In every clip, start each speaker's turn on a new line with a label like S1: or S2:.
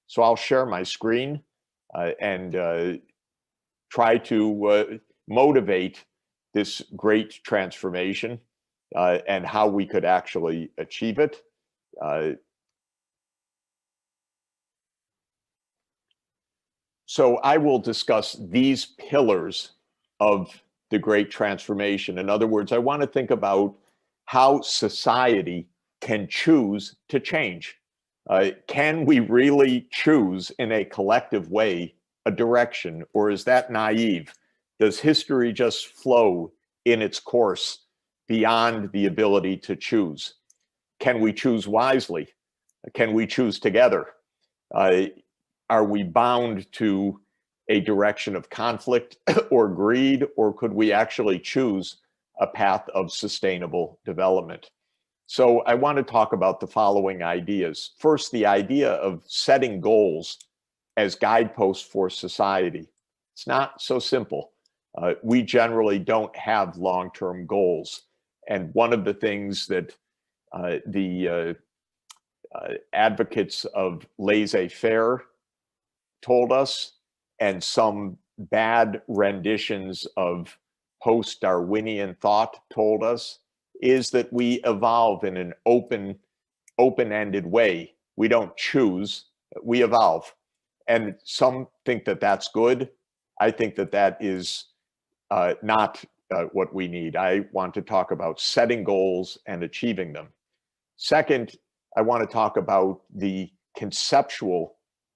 S1: So I'll share my screen and try to motivate this great transformation and how we could actually achieve it. So I will discuss these pillars of the great transformation. In other words, I want to think about how society can choose to change. Can we really choose in a collective way a direction, or is that naive? Does history just flow in its course beyond the ability to choose? Can we choose wisely? Can we choose together? Are we bound to a direction of conflict or greed, or could we actually choose a path of sustainable development? So I want to talk about the following ideas. First, the idea of setting goals as guideposts for society. It's not so simple. We generally don't have long-term goals. And one of the things that the advocates of laissez-faire told us, and some bad renditions of post-Darwinian thought told us, is that we evolve in an open-ended way. We don't choose, we evolve. And some think that that's good. I think that that is not what we need. I want to talk about setting goals and achieving them. Second, I want to talk about the conceptual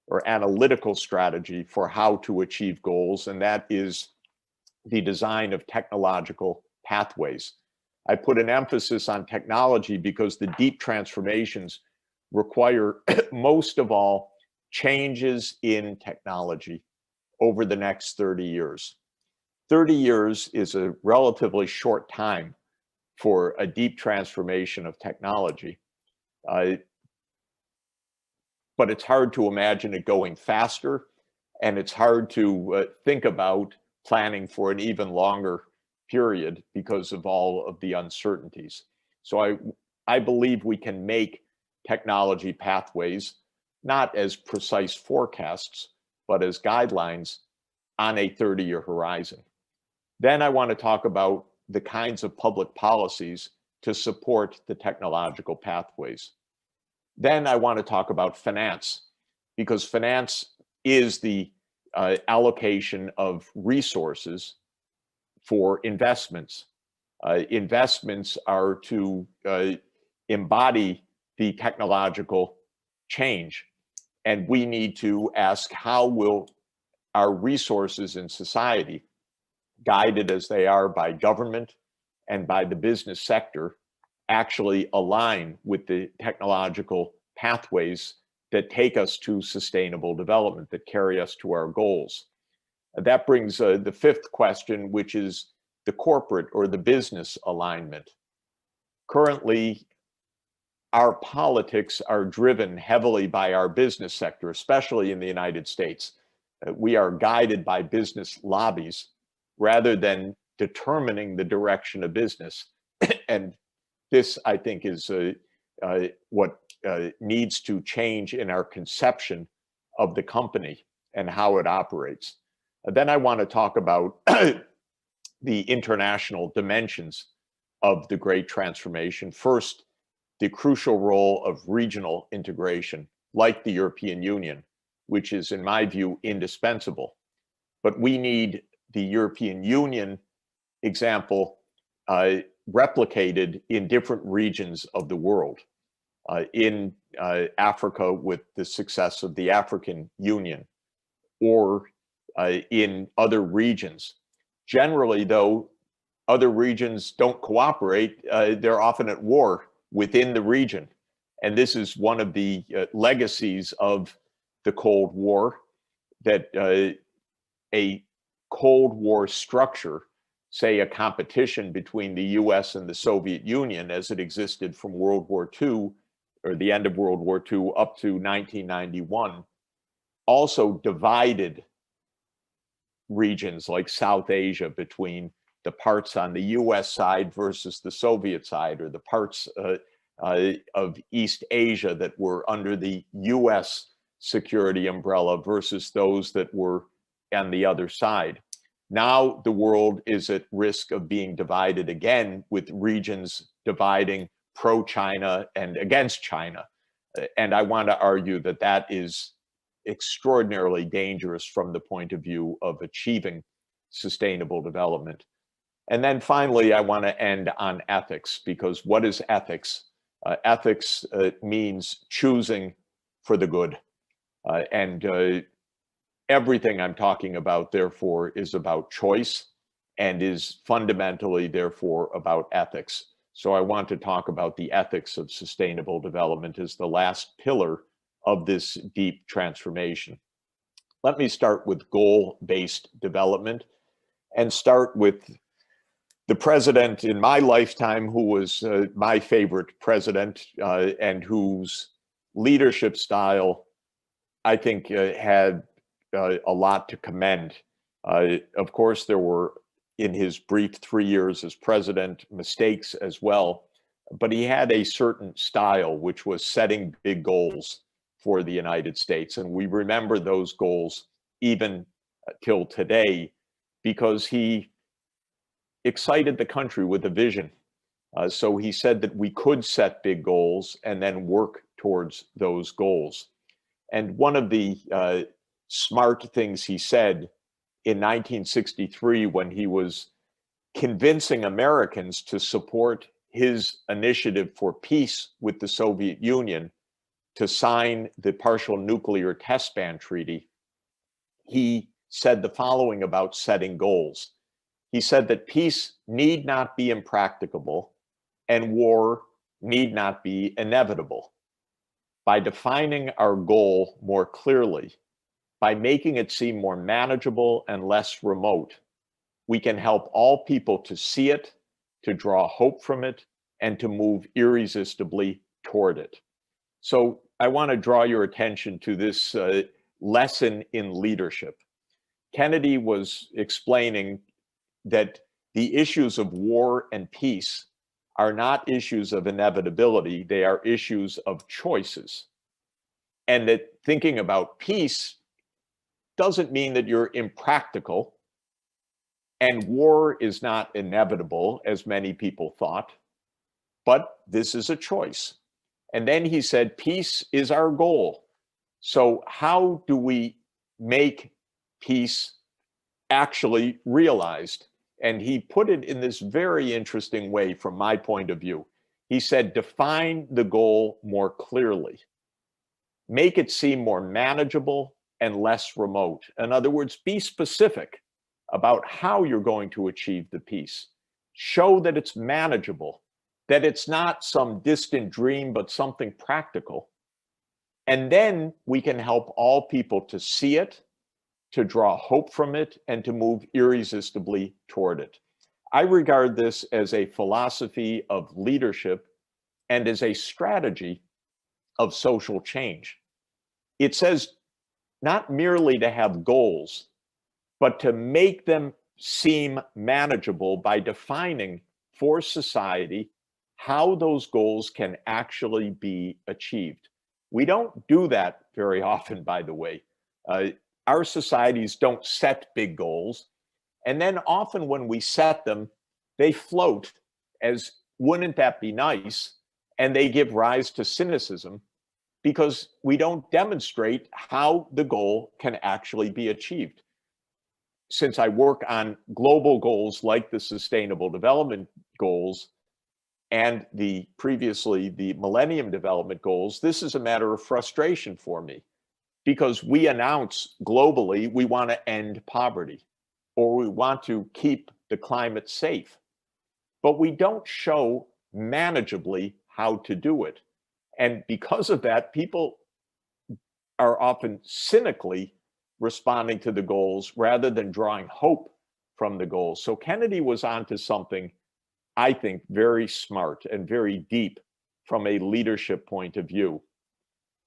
S1: or analytical strategy for how to achieve goals, and that is the design of technological pathways. I put an emphasis on technology because the deep transformations require, most of all, changes in technology over the next 30 years. 30 years is a relatively short time for a deep transformation of technology. But it's hard to imagine it going faster, and it's hard to think about planning for an even longer period because of all of the uncertainties. So I believe we can make technology pathways not as precise forecasts, but as guidelines on a 30-year horizon. Then I want to talk about the kinds of public policies to support the technological pathways. Then I want to talk about finance, because finance is the allocation of resources for investments. Investments are to embody the technological change. And we need to ask, how will our resources in society, guided as they are by government and by the business sector, actually align with the technological pathways that take us to sustainable development, that carry us to our goals? That brings the fifth question, which is the corporate or the business alignment. Currently, our politics are driven heavily by our business sector, especially in the United States. We are guided by business lobbies rather than determining the direction of business. And this, I think, is what needs to change in our conception of the company and how it operates. Then I want to talk about the international dimensions of the great transformation. First, the crucial role of regional integration, like the European Union, which is, in my view, indispensable. But we need the European Union example replicated in different regions of the world. In Africa with the success of the African Union, or in other regions. Generally, though, other regions don't cooperate. They're often at war within the region. And this is one of the legacies of the Cold War, that a Cold War structure, say a competition between the US and the Soviet Union as it existed from World War II, or the end of World War II up to 1991, also divided regions like South Asia between the parts on the US side versus the Soviet side, or the parts of East Asia that were under the US security umbrella versus those that were on the other side. Now the world is at risk of being divided again, with regions dividing pro-China and against China. And I want to argue that that is extraordinarily dangerous from the point of view of achieving sustainable development. And then finally, I want to end on ethics, because what is ethics? Ethics means choosing for the good. And everything I'm talking about, therefore, is about choice and is fundamentally, therefore, about ethics. So I want to talk about the ethics of sustainable development as the last pillar of this deep transformation. Let me start with goal-based development and start with the president in my lifetime who was my favorite president and whose leadership style, I think, had a lot to commend. Of course, there were, in his brief 3 years as president, mistakes as well, but he had a certain style, which was setting big goals for the United States. And we remember those goals even till today, because he excited the country with a vision. So he said that we could set big goals and then work towards those goals. And one of the smart things he said in 1963, when he was convincing Americans to support his initiative for peace with the Soviet Union, to sign the Partial Nuclear Test Ban Treaty, he said the following about setting goals. He said that peace need not be impracticable and war need not be inevitable. By defining our goal more clearly, by making it seem more manageable and less remote, we can help all people to see it, to draw hope from it, and to move irresistibly toward it. So I want to draw your attention to this lesson in leadership. Kennedy was explaining that the issues of war and peace are not issues of inevitability, they are issues of choices. And that thinking about peace doesn't mean that you're impractical, and war is not inevitable, as many people thought, but this is a choice. And then he said, peace is our goal. So how do we make peace actually realized? And he put it in this very interesting way from my point of view. He said, define the goal more clearly. Make it seem more manageable and less remote. In other words, be specific about how you're going to achieve the peace. Show that it's manageable, that it's not some distant dream, but something practical. And then we can help all people to see it, to draw hope from it, and to move irresistibly toward it. I regard this as a philosophy of leadership and as a strategy of social change. It says not merely to have goals, but to make them seem manageable by defining for society how those goals can actually be achieved. We don't do that very often, by the way. Our societies don't set big goals. And then often when we set them, they float as, wouldn't that be nice? And they give rise to cynicism because we don't demonstrate how the goal can actually be achieved. Since I work on global goals like the Sustainable Development Goals and previously the Millennium Development Goals, this is a matter of frustration for me, because we announce globally we want to end poverty or we want to keep the climate safe, but we don't show manageably how to do it. And because of that, people are often cynically responding to the goals rather than drawing hope from the goals. So Kennedy was onto something, I think, very smart and very deep from a leadership point of view.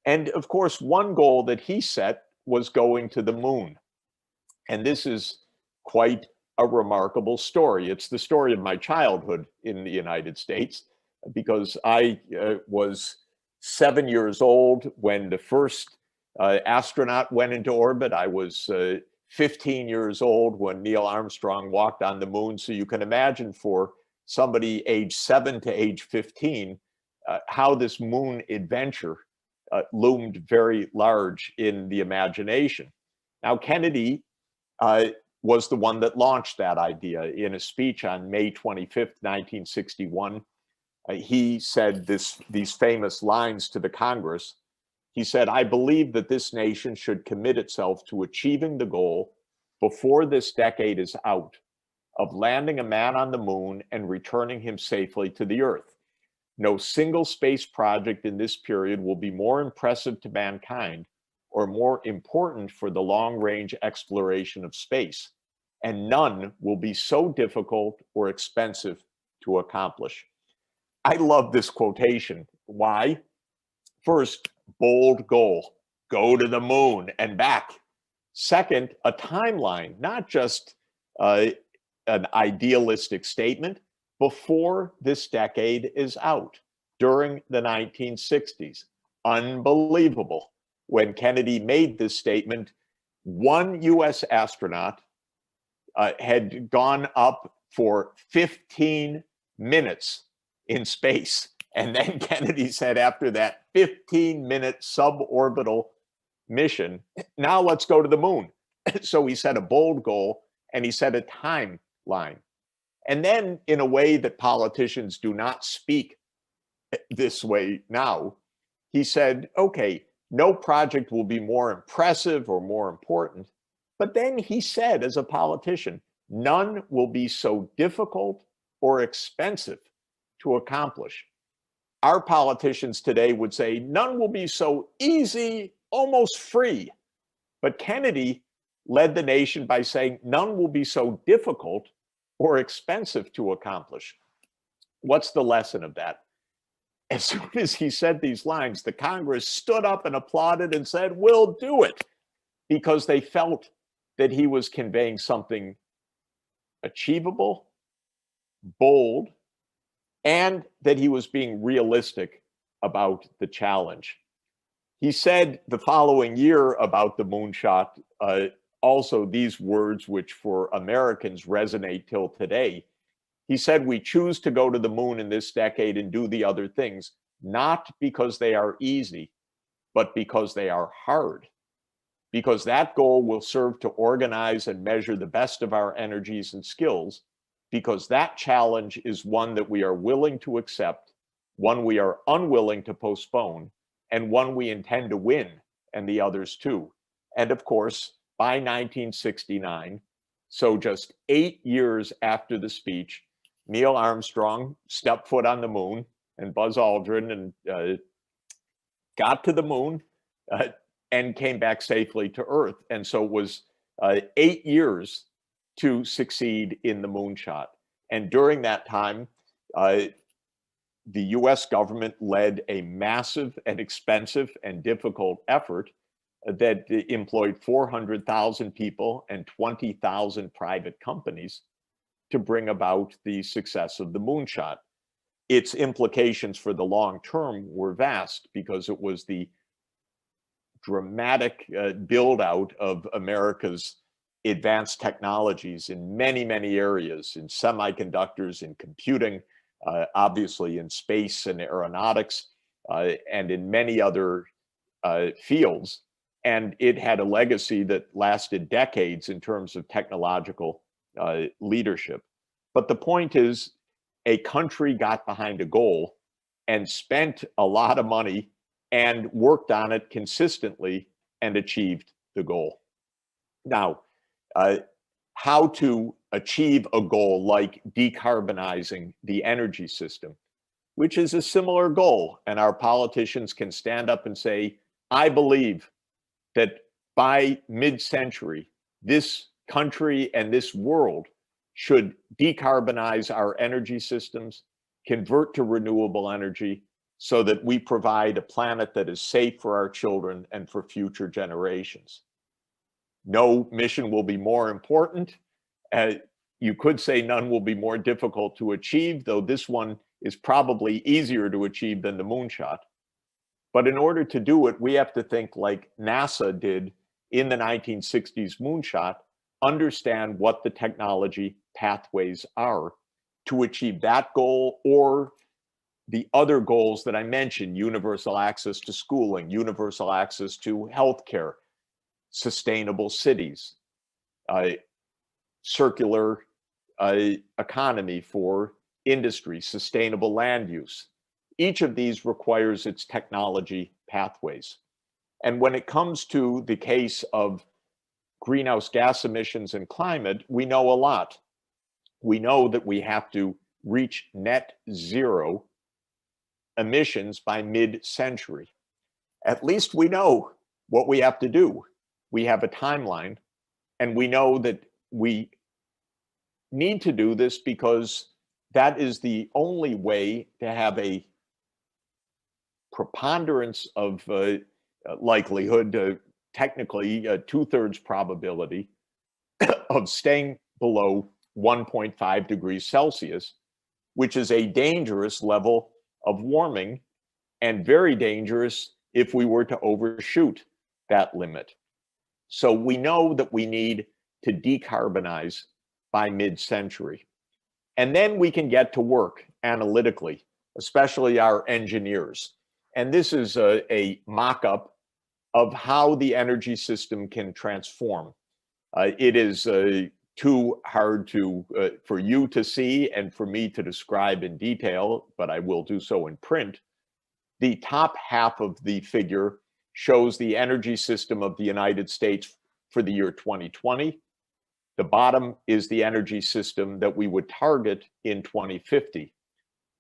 S1: And of course, one goal that he set was going to the moon. And this is quite a remarkable story. It's the story of my childhood in the United States, because I was 7 years old when the first astronaut went into orbit. I was 15 years old when Neil Armstrong walked on the moon. So you can imagine for somebody age 7 to age 15, how this moon adventure loomed very large in the imagination. Now, Kennedy was the one that launched that idea. In a speech on May 25th, 1961, he said these famous lines to the Congress. He said, "I believe that this nation should commit itself to achieving the goal before this decade is out of landing a man on the moon and returning him safely to the Earth. No single space project in this period will be more impressive to mankind or more important for the long-range exploration of space, and none will be so difficult or expensive to accomplish." I love this quotation. Why? First, bold goal, go to the moon and back. Second, a timeline, not just an idealistic statement, before this decade is out, during the 1960s. Unbelievable. When Kennedy made this statement, one US astronaut had gone up for 15 minutes in space. And then Kennedy said, after that 15-minute suborbital mission, now let's go to the moon. So he set a bold goal and he set a timeline. And then, in a way that politicians do not speak this way now, he said, okay, no project will be more impressive or more important. But then he said, as a politician, none will be so difficult or expensive to accomplish. Our politicians today would say none will be so easy, almost free. But Kennedy led the nation by saying none will be so difficult or expensive to accomplish. What's the lesson of that? As soon as he said these lines, the Congress stood up and applauded and said, "We'll do it," because they felt that he was conveying something achievable, bold, and that he was being realistic about the challenge. He said the following year about the moonshot, also these words which for Americans resonate till today. He said, "We choose to go to the moon in this decade and do the other things, not because they are easy, but because they are hard. Because that goal will serve to organize and measure the best of our energies and skills, because that challenge is one that we are willing to accept, one we are unwilling to postpone, and one we intend to win, and the others too." And of course, by 1969, so just 8 years after the speech, Neil Armstrong stepped foot on the moon, and Buzz Aldrin, and got to the moon and came back safely to Earth. And so it was 8 years to succeed in the moonshot. And during that time, the US government led a massive and expensive and difficult effort that employed 400,000 people and 20,000 private companies to bring about the success of the moonshot. Its implications for the long term were vast because it was the dramatic build out of America's advanced technologies in many, many areas, in semiconductors, in computing, obviously in space and aeronautics, and in many other fields. And it had a legacy that lasted decades in terms of technological leadership. But the point is, a country got behind a goal and spent a lot of money and worked on it consistently and achieved the goal. Now, how to achieve a goal like decarbonizing the energy system, which is a similar goal. And our politicians can stand up and say, I believe that by mid-century, this country and this world should decarbonize our energy systems, convert to renewable energy, so that we provide a planet that is safe for our children and for future generations. No mission will be more important. You could say none will be more difficult to achieve, though this one is probably easier to achieve than the moonshot. But in order to do it, we have to think like NASA did in the 1960s moonshot, understand what the technology pathways are to achieve that goal or the other goals that I mentioned: universal access to schooling, universal access to healthcare, sustainable cities, circular economy for industry, sustainable land use. Each of these requires its technology pathways. And when it comes to the case of greenhouse gas emissions and climate, we know a lot. We know that we have to reach net zero emissions by mid-century. At least we know what we have to do. We have a timeline, and we know that we need to do this because that is the only way to have a preponderance of likelihood, technically a 2/3 probability of staying below 1.5 degrees Celsius, which is a dangerous level of warming and very dangerous if we were to overshoot that limit. So we know that we need to decarbonize by mid-century. And then we can get to work analytically, especially our engineers. And this is a mock-up of how the energy system can transform. It is too hard for you to see and for me to describe in detail, but I will do so in print. The top half of the figure shows the energy system of the United States for the year 2020. The bottom is the energy system that we would target in 2050.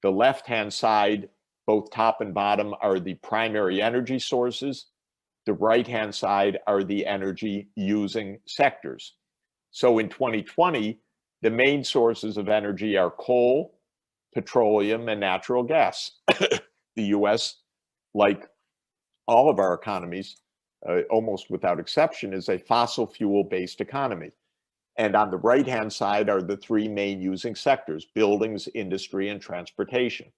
S1: The left-hand side, both top and bottom, are the primary energy sources. The right-hand side are the energy using sectors. So in 2020, the main sources of energy are coal, petroleum, and natural gas. The US, like all of our economies, almost without exception, is a fossil fuel-based economy. And on the right-hand side are the three main using sectors: buildings, industry, and transportation.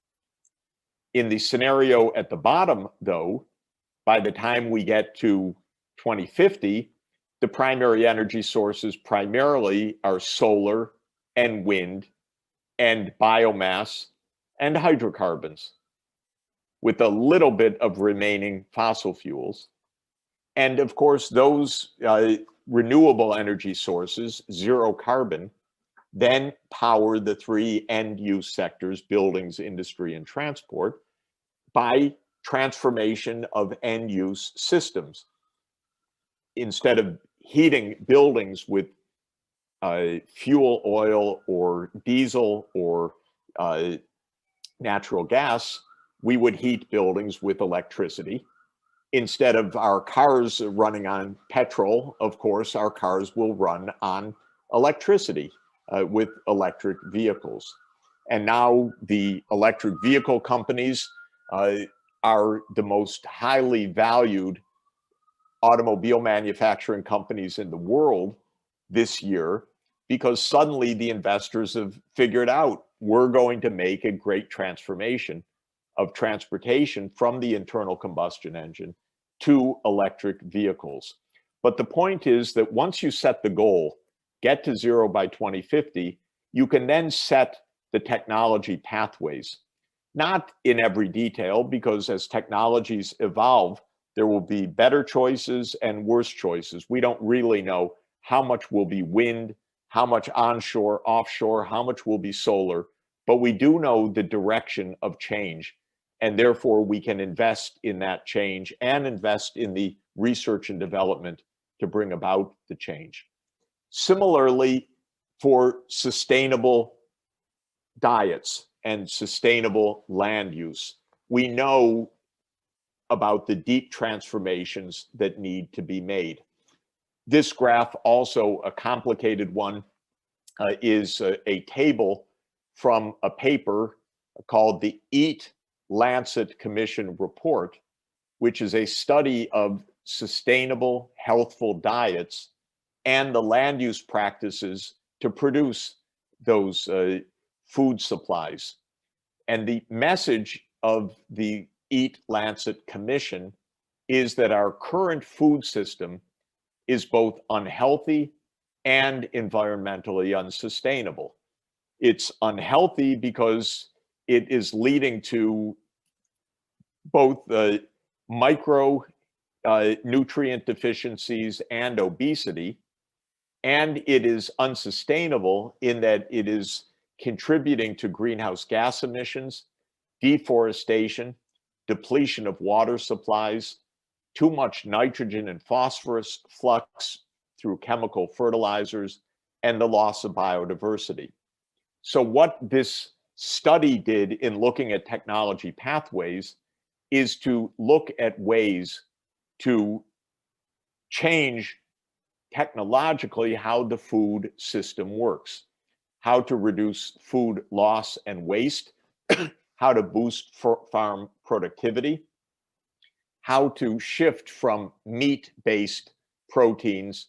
S1: In the scenario at the bottom, though, by the time we get to 2050, the primary energy sources primarily are solar and wind and biomass and hydrocarbons, with a little bit of remaining fossil fuels. And of course, those renewable energy sources, zero carbon, then power the three end-use sectors: buildings, industry, and transport, by transformation of end-use systems. Instead of heating buildings with fuel oil or diesel or natural gas, we would heat buildings with electricity. Instead of our cars running on petrol, of course, our cars will run on electricity with electric vehicles. And now the electric vehicle companies are the most highly valued automobile manufacturing companies in the world this year, because suddenly the investors have figured out we're going to make a great transformation of transportation from the internal combustion engine to electric vehicles. But the point is that once you set the goal, get to zero by 2050, you can then set the technology pathways. Not in every detail, because as technologies evolve, there will be better choices and worse choices. We don't really know how much will be wind, how much onshore, offshore, how much will be solar, but we do know the direction of change. And therefore, we can invest in that change and invest in the research and development to bring about the change. Similarly, for sustainable diets and sustainable land use, we know about the deep transformations that need to be made. This graph, also a complicated one, is a table from a paper called the EAT Lancet Commission Report, which is a study of sustainable, healthful diets and the land use practices to produce those food supplies. And the message of the Eat Lancet Commission is that our current food system is both unhealthy and environmentally unsustainable. It's unhealthy because it is leading to both the micro nutrient deficiencies and obesity, and it is unsustainable in that it is contributing to greenhouse gas emissions, deforestation, depletion of water supplies, too much nitrogen and phosphorus flux through chemical fertilizers, and the loss of biodiversity. So what this study did in looking at technology pathways is to look at ways to change technologically how the food system works, how to reduce food loss and waste, how to boost farm productivity, how to shift from meat-based proteins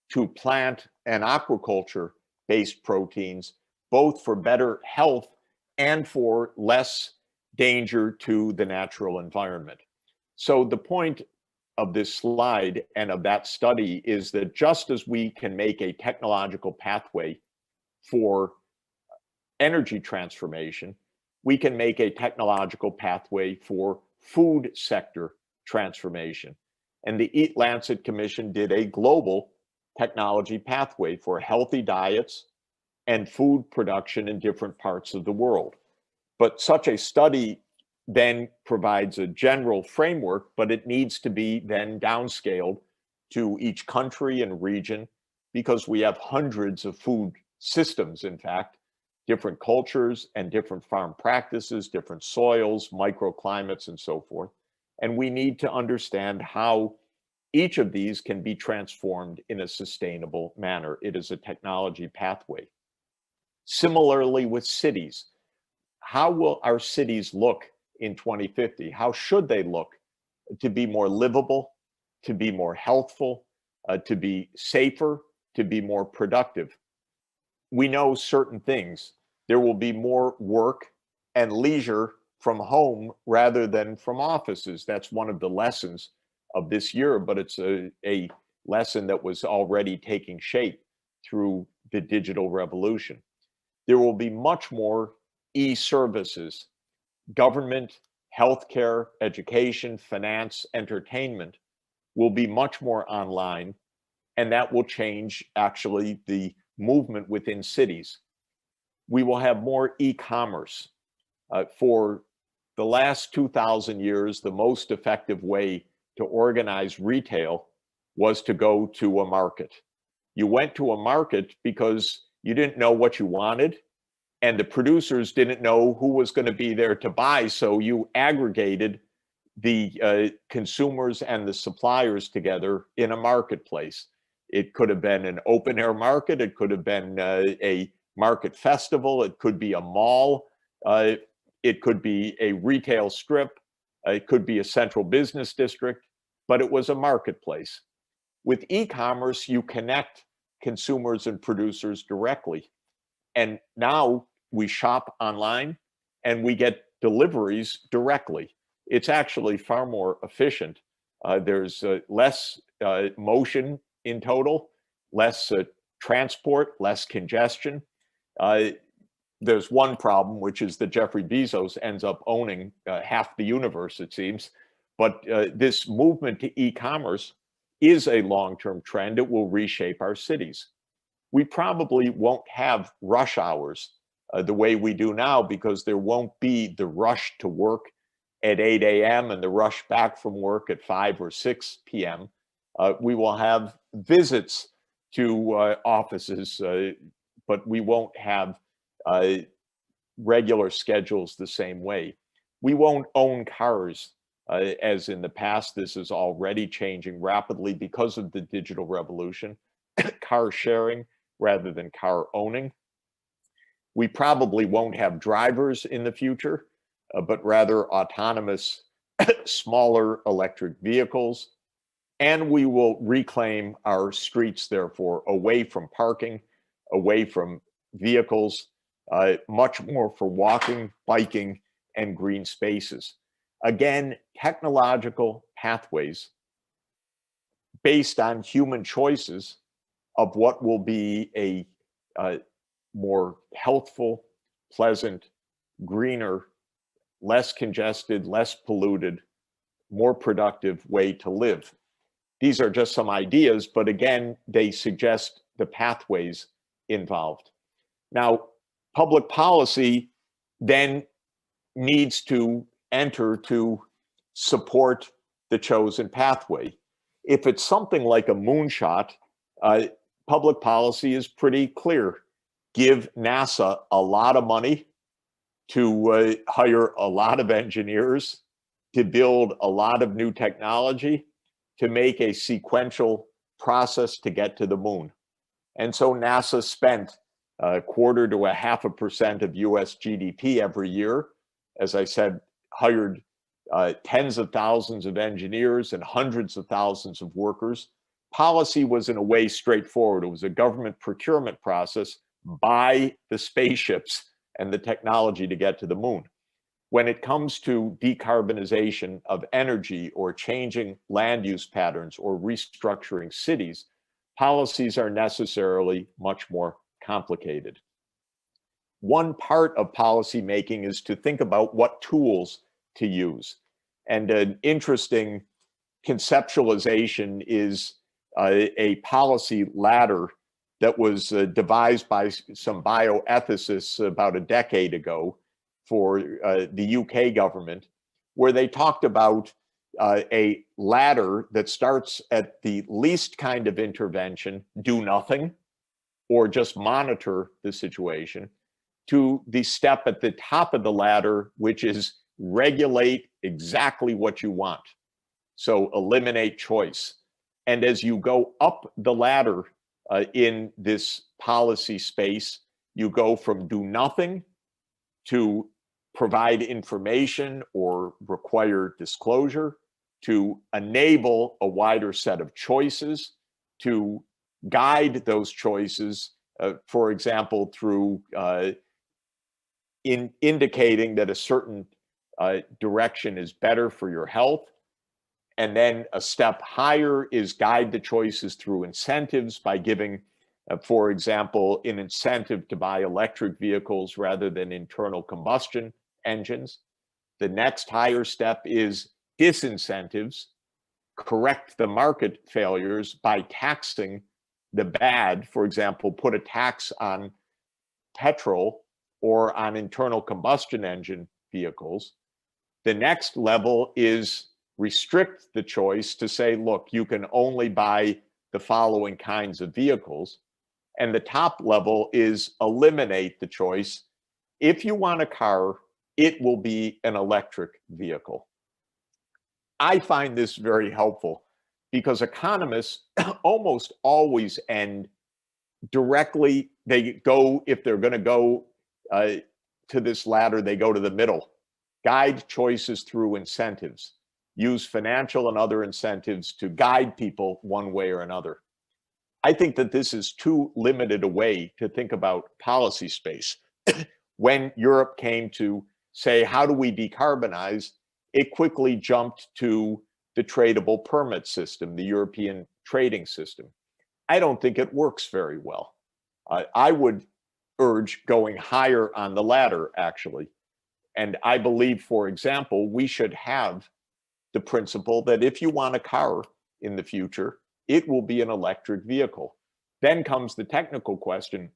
S1: to plant and aquaculture-based proteins, both for better health and for less danger to the natural environment. So the point of this slide and of that study is that just as we can make a technological pathway for energy transformation, we can make a technological pathway for food sector transformation. And the Eat Lancet Commission did a global technology pathway for healthy diets and food production in different parts of the world. But such a study then provides a general framework, but it needs to be then downscaled to each country and region because we have hundreds of food systems, in fact, different cultures and different farm practices, different soils, microclimates, and so forth. And we need to understand how each of these can be transformed in a sustainable manner. It is a technology pathway. Similarly with cities, how will our cities look in 2050? How should they look to be more livable, to be more healthful, to be safer, to be more productive? We know certain things. There will be more work and leisure from home rather than from offices. That's one of the lessons of this year, but it's a lesson that was already taking shape through the digital revolution. There will be much more e-services. Government, healthcare, education, finance, entertainment will be much more online, and that will change actually the movement within cities. We will have more e-commerce. For the last 2,000 years, the most effective way to organize retail was to go to a market. You went to a market because you didn't know what you wanted, and the producers didn't know who was going to be there to buy, so you aggregated the consumers and the suppliers together in a marketplace. It could have been an open air market, it could have been a market festival, it could be a mall, it could be a retail strip, it could be a central business district, but it was a marketplace. With e-commerce, you connect consumers and producers directly. And now we shop online and we get deliveries directly. It's actually far more efficient. There's less motion in total, less transport, less congestion. There's one problem, which is that Jeffrey Bezos ends up owning half the universe, it seems. But this movement to e-commerce is a long-term trend. It will reshape our cities. We probably won't have rush hours the way we do now because there won't be the rush to work at 8 a.m. and the rush back from work at 5 or 6 p.m. We will have visits to offices, but we won't have regular schedules the same way. We won't own cars as in the past. This is already changing rapidly because of the digital revolution. Car sharing rather than car owning. We probably won't have drivers in the future, but rather autonomous, smaller electric vehicles. And we will reclaim our streets, therefore, away from parking, away from vehicles, much more for walking, biking, and green spaces. Again, technological pathways based on human choices of what will be a more healthful, pleasant, greener, less congested, less polluted, more productive way to live. These are just some ideas, but again, they suggest the pathways involved. Now, public policy then needs to enter to support the chosen pathway. If it's something like a moonshot, public policy is pretty clear. Give NASA a lot of money to hire a lot of engineers, to build a lot of new technology, to make a sequential process to get to the moon. And so NASA spent a 1/4 to 0.5% of US GDP every year. As I said, hired tens of thousands of engineers and hundreds of thousands of workers. Policy was in a way straightforward. It was a government procurement process. Buy the spaceships and the technology to get to the moon. When it comes to decarbonization of energy or changing land use patterns or restructuring cities, policies are necessarily much more complicated. One part of policy making is to think about what tools to use. And an interesting conceptualization is a policy ladder that was devised by some bioethicists about a decade ago for the UK government, where they talked about a ladder that starts at the least kind of intervention, do nothing, or just monitor the situation, to the step at the top of the ladder, which is regulate exactly what you want. So eliminate choice. And as you go up the ladder in this policy space, you go from do nothing to provide information or require disclosure, to enable a wider set of choices, to guide those choices, for example, through indicating that a certain direction is better for your health. And then a step higher is guide the choices through incentives by giving, for example, an incentive to buy electric vehicles rather than internal combustion engines. The next higher step is disincentives, correct the market failures by taxing the bad. For example, put a tax on petrol or on internal combustion engine vehicles. The next level is restrict the choice to say, look, you can only buy the following kinds of vehicles. And the top level is eliminate the choice. If you want a car, it will be an electric vehicle. I find this very helpful because economists almost always end directly. They go, if they're going to go to this ladder, they go to the middle. Guide choices through incentives. Use financial and other incentives to guide people one way or another. I think that this is too limited a way to think about policy space. When Europe came to say, how do we decarbonize? It quickly jumped to the tradable permit system, the European trading system. I don't think it works very well. I would urge going higher on the ladder, actually. And I believe, for example, we should have the principle that if you want a car in the future, it will be an electric vehicle. Then comes the technical question,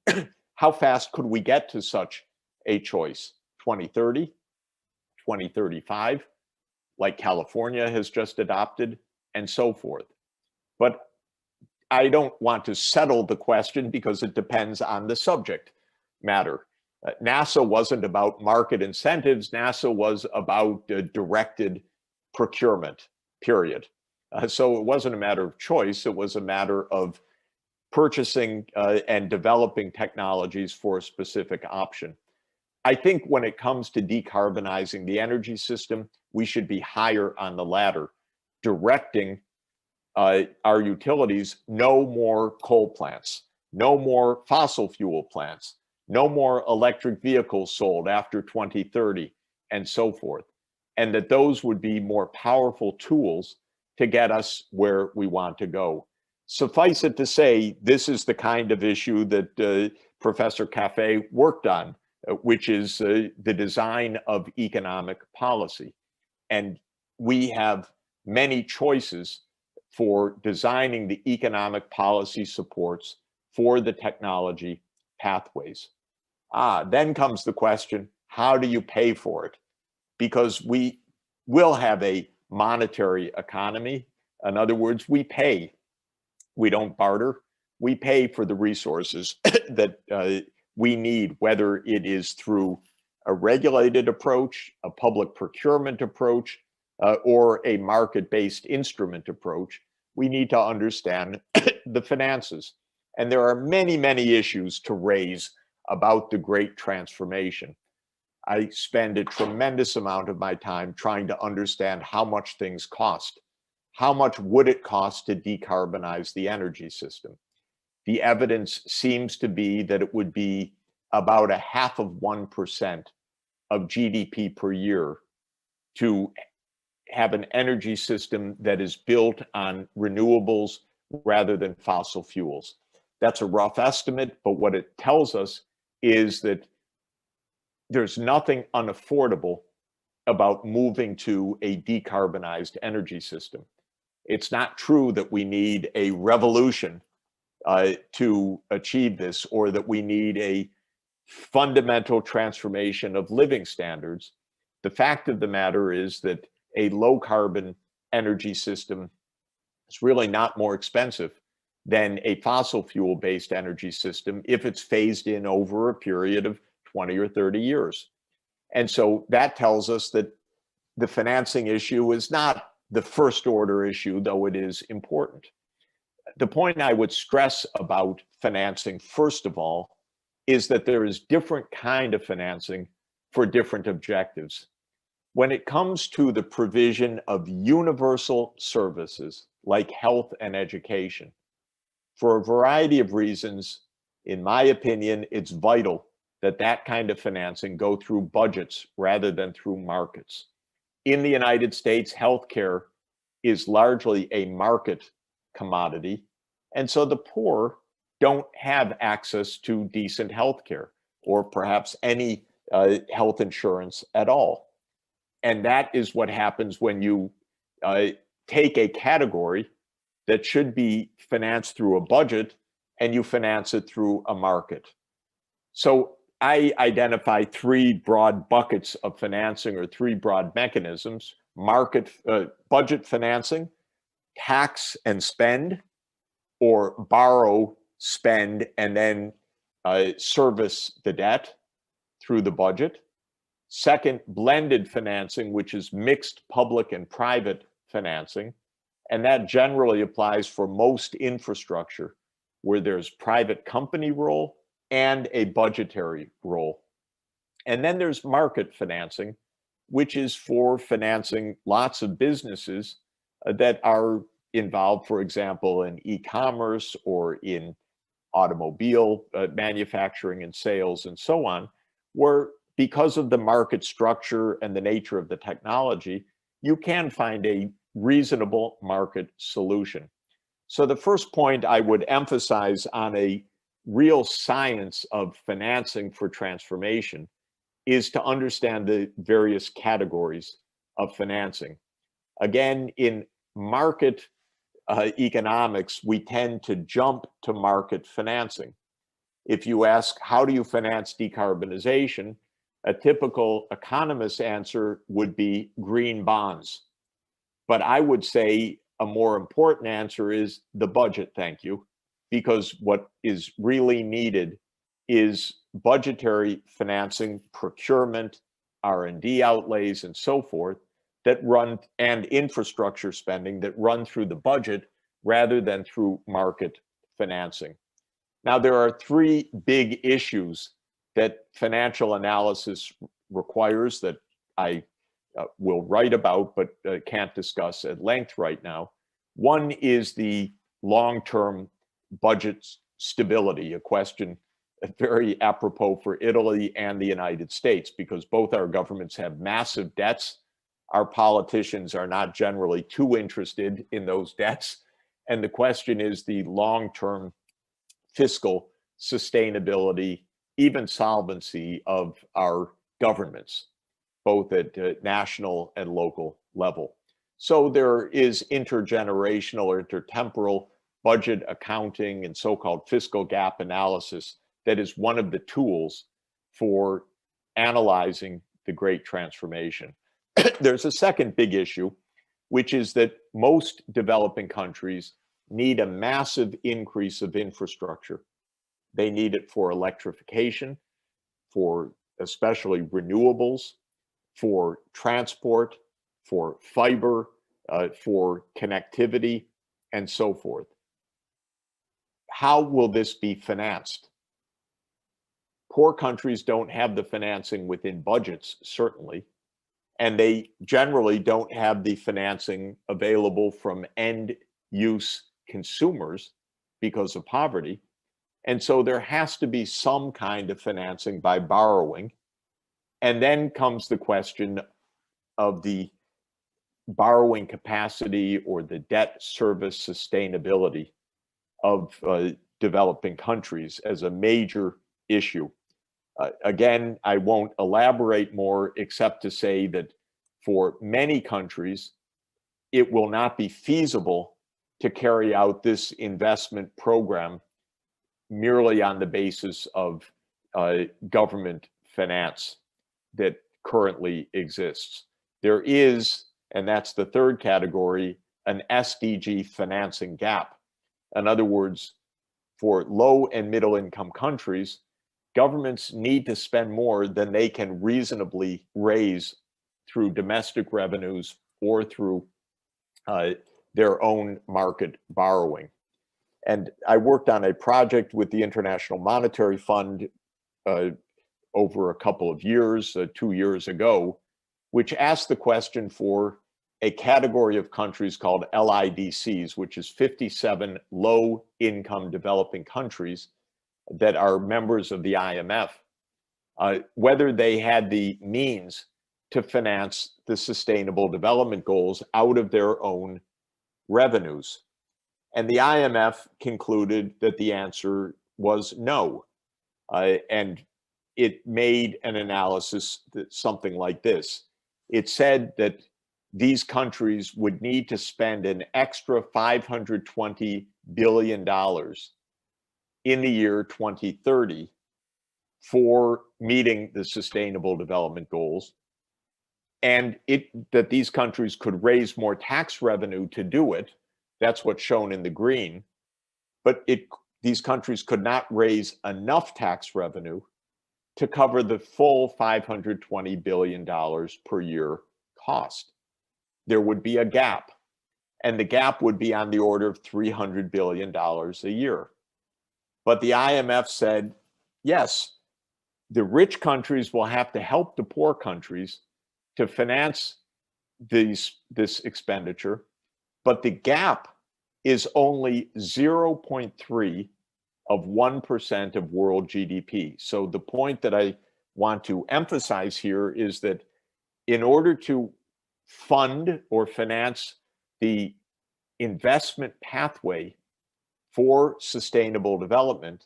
S1: how fast could we get to such a choice? 2030, 2035, like California has just adopted, and so forth. But I don't want to settle the question because it depends on the subject matter. NASA wasn't about market incentives. NASA was about directed procurement, period. So it wasn't a matter of choice. It was a matter of purchasing and developing technologies for a specific option. I think when it comes to decarbonizing the energy system, we should be higher on the ladder, directing our utilities, no more coal plants, no more fossil fuel plants, no more electric vehicles sold after 2030, and so forth. and that those would be more powerful tools to get us where we want to go. Suffice it to say, this is the kind of issue that Professor Caffè worked on, which is the design of economic policy. And we have many choices for designing the economic policy supports for the technology pathways. Then comes the question, how do you pay for it? Because we will have a monetary economy. In other words, we pay. We don't barter. We pay for the resources that we need, whether it is through a regulated approach, a public procurement approach, or a market-based instrument approach. We need to understand the finances. And there are many, many issues to raise about the great transformation. I spend a tremendous amount of my time trying to understand how much things cost. How much would it cost to decarbonize the energy system? The evidence seems to be that it would be about 0.5% of GDP per year to have an energy system that is built on renewables rather than fossil fuels. That's a rough estimate, but what it tells us is that there's nothing unaffordable about moving to a decarbonized energy system. It's not true that we need a revolution to achieve this, or that we need a fundamental transformation of living standards. The fact of the matter is that a low carbon energy system is really not more expensive than a fossil fuel based energy system if it's phased in over a period of 20 or 30 years. And so that tells us that the financing issue is not the first order issue, though it is important. The point I would stress about financing, first of all, is that there is different kind of financing for different objectives. When it comes to the provision of universal services like health and education, for a variety of reasons, in my opinion, it's vital that that kind of financing go through budgets rather than through markets. In the United States, healthcare is largely a market commodity, and so the poor don't have access to decent healthcare, or perhaps any health insurance at all. And that is what happens when you take a category that should be financed through a budget and you finance it through a market. So I identify three broad buckets of financing, or three broad mechanisms: market, budget financing, tax and spend, or borrow, spend, and then service the debt through the budget. Second, blended financing, which is mixed public and private financing. And that generally applies for most infrastructure where there's private company role and a budgetary role. And then there's market financing, which is for financing lots of businesses that are involved, for example, in e-commerce or in automobile manufacturing and sales and so on, where because of the market structure and the nature of the technology, you can find a reasonable market solution. So the first point I would emphasize on a real science of financing for transformation is to understand the various categories of financing. Again, in market economics, we tend to jump to market financing. If you ask, how do you finance decarbonization? A typical economist answer would be green bonds. But I would say a more important answer is the budget, thank you, because what is really needed is budgetary financing, procurement, R&D outlays, and so forth that run, and infrastructure spending that run through the budget rather than through market financing. Now, there are three big issues that financial analysis requires that I will write about, but can't discuss at length right now. One is the long-term budget stability, a question very apropos for Italy and the United States, because both our governments have massive debts our politicians are not generally too interested in those debts. And the question is the long-term fiscal sustainability, even solvency of our governments, both at national and local level. So there is intergenerational or intertemporal budget accounting and so-called fiscal gap analysis that is one of the tools for analyzing the Great Transformation. There's a second big issue, which is that most developing countries need a massive increase of infrastructure. They need it for electrification, for especially renewables, for transport, for fiber, for connectivity, and so forth. How will this be financed? Poor countries don't have the financing within budgets, certainly, and they generally don't have the financing available from end-use consumers because of poverty. And so there has to be some kind of financing by borrowing. And then comes the question of the borrowing capacity or the debt service sustainability of developing countries as a major issue. Again, I won't elaborate more except to say that for many countries, it will not be feasible to carry out this investment program merely on the basis of government finance that currently exists. There is, and that's the third category, an SDG financing gap. In other words, for low and middle income countries, governments need to spend more than they can reasonably raise through domestic revenues or through their own market borrowing. And I worked on a project with the International Monetary Fund over a couple of years, 2 years ago, which asked the question for a category of countries called LIDCs, which is 57 low-income developing countries that are members of the IMF, whether they had the means to finance the Sustainable Development Goals out of their own revenues. And the IMF concluded that the answer was no. And it made an analysis that something like this. It said that these countries would need to spend an extra $520 billion in the year 2030 for meeting the Sustainable Development Goals, and that these countries could raise more tax revenue to do it. That's what's shown in the green. But these countries could not raise enough tax revenue to cover the full $520 billion per year cost. There would be a gap, and the gap would be on the order of $300 billion a year. But the IMF said, yes, the rich countries will have to help the poor countries to finance this expenditure, but the gap is only 0.3 of 1% of world GDP. So the point that I want to emphasize here is that in order to fund or finance the investment pathway for sustainable development,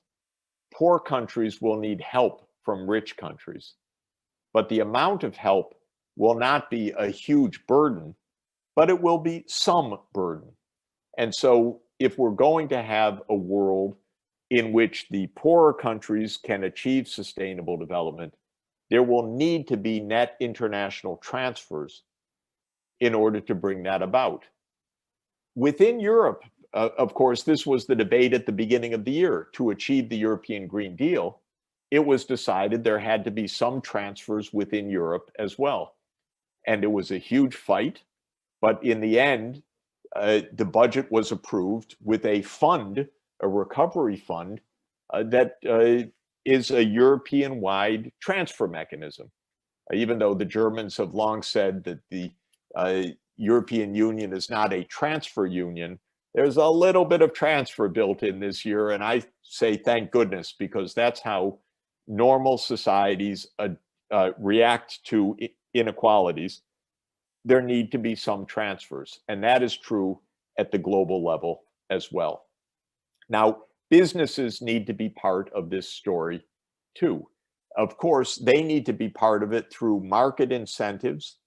S1: poor countries will need help from rich countries. But the amount of help will not be a huge burden, but it will be some burden. And so if we're going to have a world in which the poorer countries can achieve sustainable development, there will need to be net international transfers in order to bring that about. Within Europe, of course, this was the debate at the beginning of the year. To achieve the European Green Deal, it was decided there had to be some transfers within Europe as well. And it was a huge fight, but in the end, the budget was approved with a fund, a recovery fund, that is a European-wide transfer mechanism. Even though the Germans have long said that the European Union is not a transfer union, there's a little bit of transfer built in this year, and I say thank goodness, because that's how normal societies react to inequalities. there need to be some transfers, and that is true at the global level as well. Now, businesses need to be part of this story too. Of course, they need to be part of it through market incentives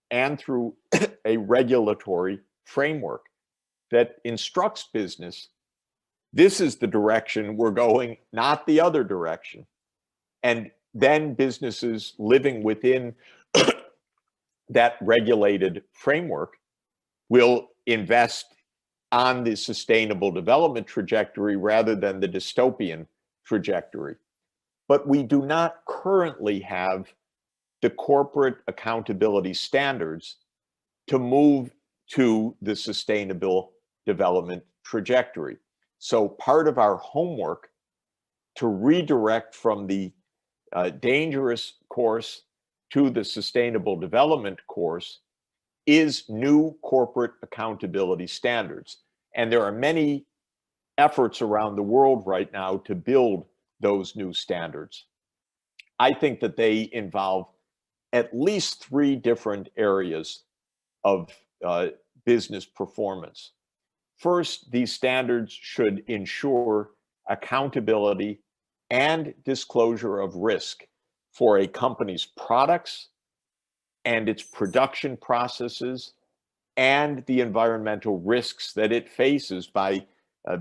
S1: and through a regulatory framework that instructs business. This is the direction we're going, not the other direction. And then businesses living within that regulated framework will invest on the sustainable development trajectory rather than the dystopian trajectory. But we do not currently have the corporate accountability standards to move to the sustainable development trajectory. So part of our homework to redirect from the dangerous course to the sustainable development course is new corporate accountability standards. And there are many efforts around the world right now to build those new standards. I think that they involve at least 3 different areas of business performance. First, these standards should ensure accountability and disclosure of risk for a company's products and its production processes and the environmental risks that it faces by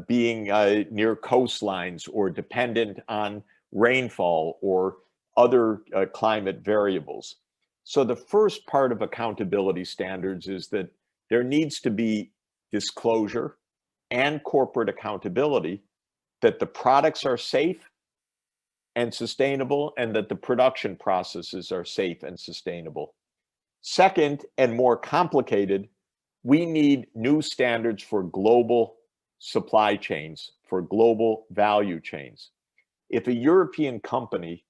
S1: being near coastlines or dependent on rainfall or other climate variables. So the first part of accountability standards is that there needs to be disclosure and corporate accountability that the products are safe and sustainable and that the production processes are safe and sustainable. Second, and more complicated, we need new standards for global supply chains, for global value chains. If a European company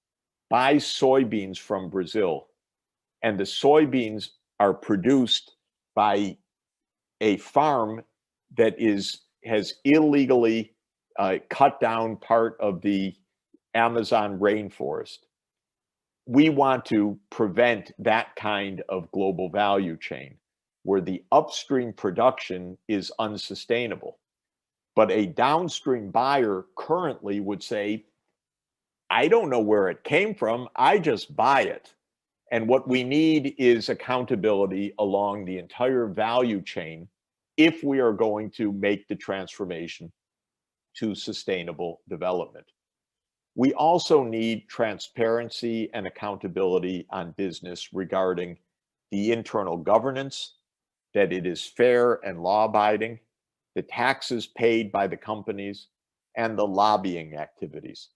S1: buys soybeans from Brazil and the soybeans are produced by a farm that has illegally cut down part of the Amazon rainforest, we want to prevent that kind of global value chain where the upstream production is unsustainable. But a downstream buyer currently would say, I don't know where it came from, I just buy it. And what we need is accountability along the entire value chain if we are going to make the transformation to sustainable development. We also need transparency and accountability on business regarding the internal governance, that it is fair and law-abiding, the taxes paid by the companies, and the lobbying activities.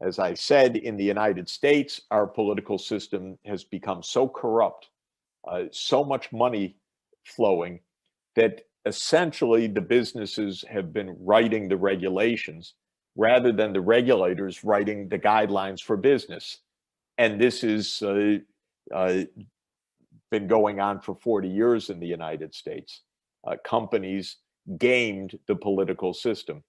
S1: As I said, in the United States, our political system has become so corrupt, so much money flowing, that essentially the businesses have been writing the regulations rather than the regulators writing the guidelines for business. And this has been going on for 40 years in the United States. Companies gamed the political system.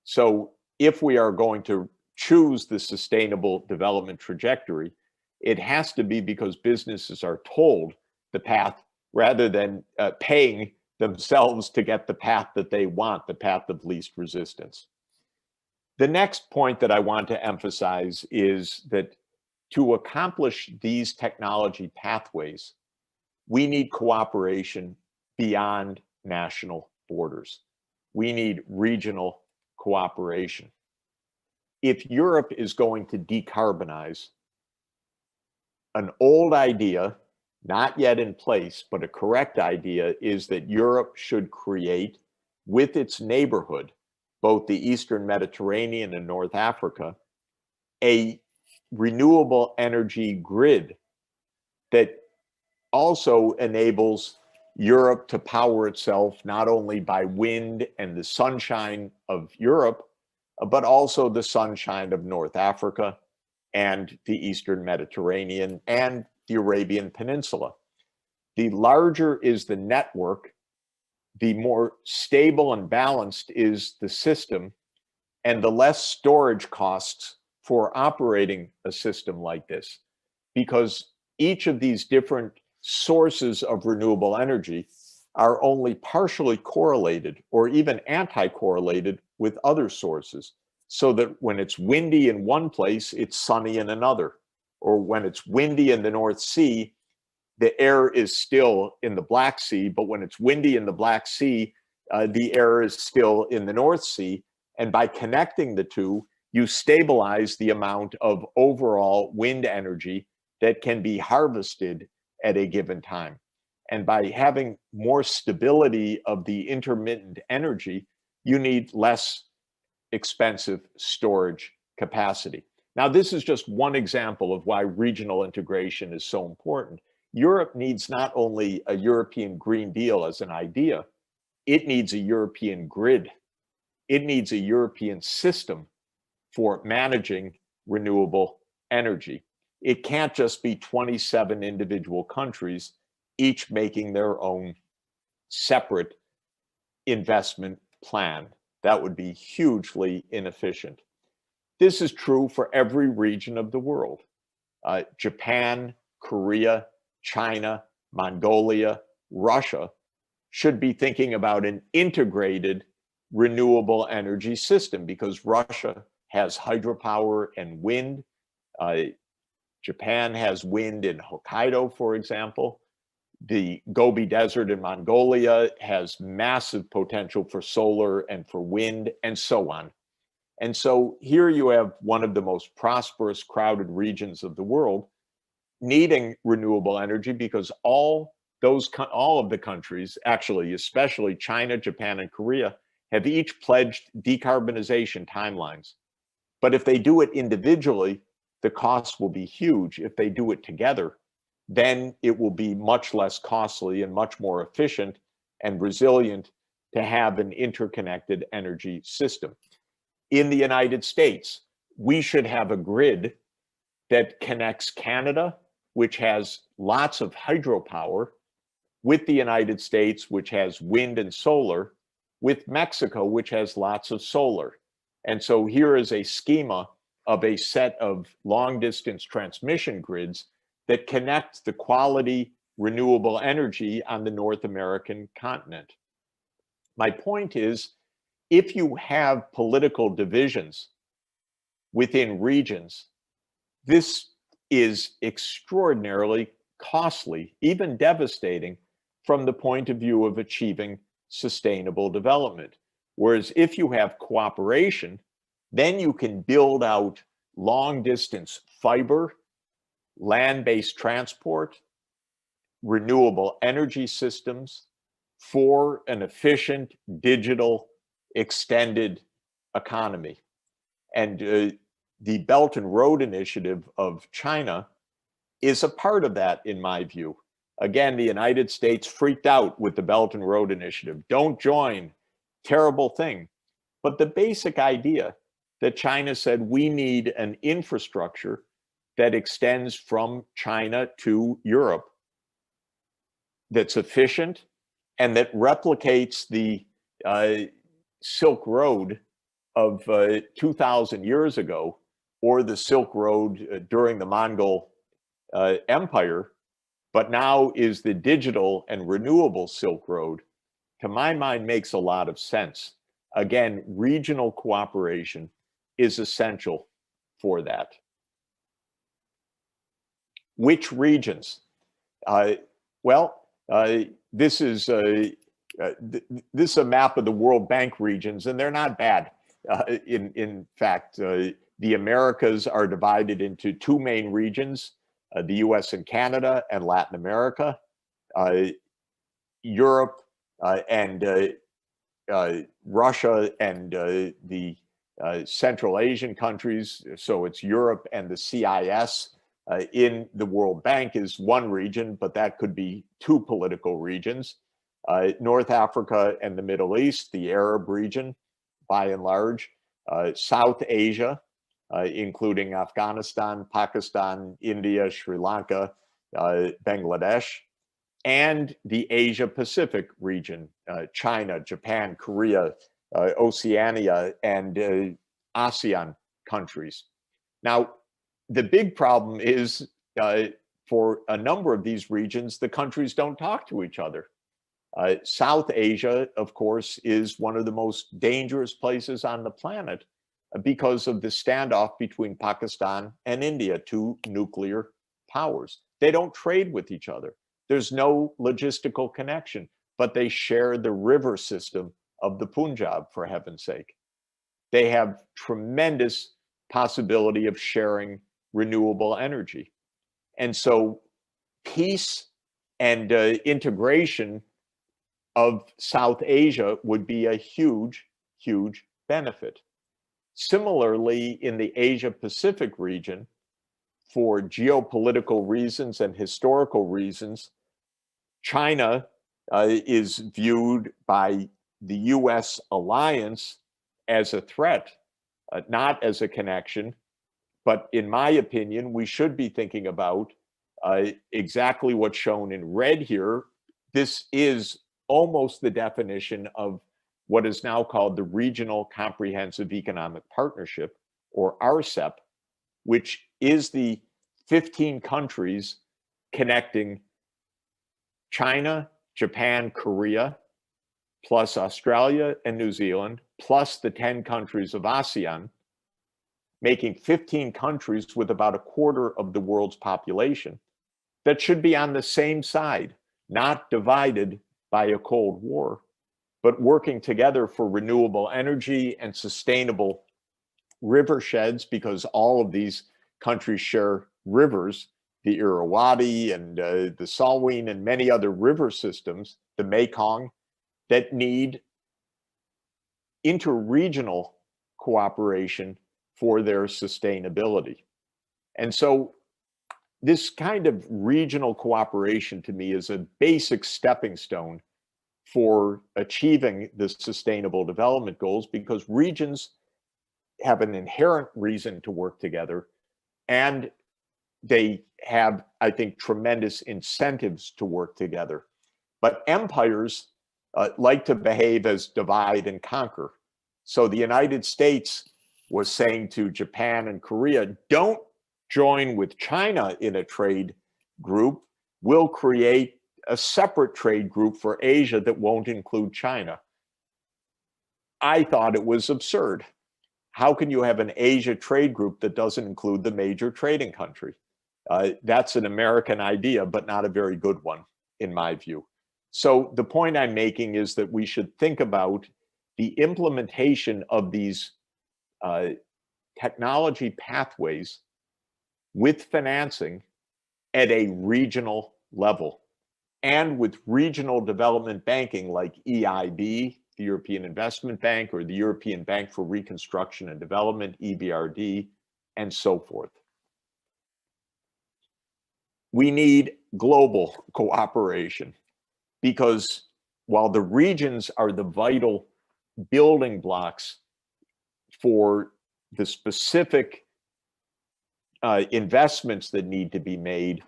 S1: So if we are going to choose the sustainable development trajectory, it has to be because businesses are told the path rather than paying themselves to get the path that they want, the path of least resistance. The next point that I want to emphasize is that to accomplish these technology pathways, we need cooperation beyond national borders. We need regional cooperation. If Europe is going to decarbonize, an old idea, not yet in place, but a correct idea, is that Europe should create with its neighborhood, both the Eastern Mediterranean and North Africa, a renewable energy grid that also enables Europe to power itself not only by wind and the sunshine of Europe, but also the sunshine of North Africa and the Eastern Mediterranean and the Arabian Peninsula. The larger is the network, the more stable and balanced is the system, and the less storage costs for operating a system like this. Because each of these different sources of renewable energy are only partially correlated or even anti-correlated with other sources, so that when it's windy in one place, it's sunny in another. Or when it's windy in the North Sea, the air is still in the Black Sea, but when it's windy in the Black Sea, the air is still in the North Sea. And by connecting the two, you stabilize the amount of overall wind energy that can be harvested at a given time. And by having more stability of the intermittent energy, you need less expensive storage capacity. Now, this is just one example of why regional integration is so important. Europe needs not only a European Green Deal as an idea, it needs a European grid. It needs a European system for managing renewable energy. It can't just be 27 individual countries, each making their own separate investment plan. That would be hugely inefficient. This is true for every region of the world. Japan, Korea, China, Mongolia, Russia should be thinking about an integrated renewable energy system, because Russia has hydropower and wind. Japan has wind in Hokkaido, for example. The Gobi Desert in Mongolia has massive potential for solar and for wind, and so on. And so here you have one of the most prosperous, crowded regions of the world needing renewable energy, because all of the countries, actually, especially China, Japan, and Korea, have each pledged decarbonization timelines. But if they do it individually, the costs will be huge. If they do it together, then it will be much less costly and much more efficient and resilient to have an interconnected energy system. In the United States, we should have a grid that connects Canada, which has lots of hydropower, with the United States, which has wind and solar, with Mexico, which has lots of solar. And so here is a schema of a set of long-distance transmission grids that connect the quality renewable energy on the North American continent. My point is, if you have political divisions within regions, this is extraordinarily costly, even devastating, from the point of view of achieving sustainable development. Whereas if you have cooperation, then you can build out long-distance fiber, land-based transport, renewable energy systems for an efficient, digital, extended economy. And the Belt and Road Initiative of China is a part of that, in my view. Again, the United States freaked out with the Belt and Road Initiative. Don't join, terrible thing. But the basic idea that China said, we need an infrastructure that extends from China to Europe, that's efficient, and that replicates the Silk Road of 2,000 years ago, or the Silk Road during the Mongol Empire, but now is the digital and renewable Silk Road, to my mind, makes a lot of sense. Again, regional cooperation is essential for that. Which regions? This is a map of the World Bank regions, and they're not bad. In fact, the Americas are divided into two main regions, the US and Canada, and Latin America. Europe and Russia and the Central Asian countries, so it's Europe and the CIS in the World Bank is one region, but that could be two political regions. North Africa and the Middle East, the Arab region, by and large. South Asia, including Afghanistan, Pakistan, India, Sri Lanka, Bangladesh, and the Asia Pacific region, China, Japan, Korea, Oceania, and ASEAN countries. Now, the big problem is for a number of these regions, the countries don't talk to each other. South Asia, of course, is one of the most dangerous places on the planet because of the standoff between Pakistan and India, two nuclear powers. They don't trade with each other. There's no logistical connection, but they share the river system of the Punjab, for heaven's sake. They have tremendous possibility of sharing renewable energy. And so peace and integration of South Asia would be a huge, huge benefit. Similarly, in the Asia Pacific region, for geopolitical reasons and historical reasons, China is viewed by the US alliance as a threat, not as a connection. But in my opinion, we should be thinking about exactly what's shown in red here. This is almost the definition of what is now called the Regional Comprehensive Economic Partnership, or RCEP, which is the 15 countries connecting China, Japan, Korea, plus Australia and New Zealand, plus the 10 countries of ASEAN, making 15 countries with about a quarter of the world's population that should be on the same side, not divided by a Cold War, but working together for renewable energy and sustainable river sheds, because all of these countries share rivers, the Irrawaddy and the Salween and many other river systems, the Mekong, that need interregional cooperation for their sustainability. And so this kind of regional cooperation to me is a basic stepping stone for achieving the sustainable development goals, because regions have an inherent reason to work together, and they have, I think, tremendous incentives to work together. But empires like to behave as divide and conquer. So the United States was saying to Japan and Korea, don't join with China in a trade group. We'll create a separate trade group for Asia that won't include China. I thought it was absurd. How can you have an Asia trade group that doesn't include the major trading country? That's an American idea, but not a very good one, in my view. So the point I'm making is that we should think about the implementation of these technology pathways with financing at a regional level, and with regional development banking like EIB, the European Investment Bank, or the European Bank for Reconstruction and Development, EBRD, and so forth. We need global cooperation, because while the regions are the vital building blocks for the specific investments that need to be made,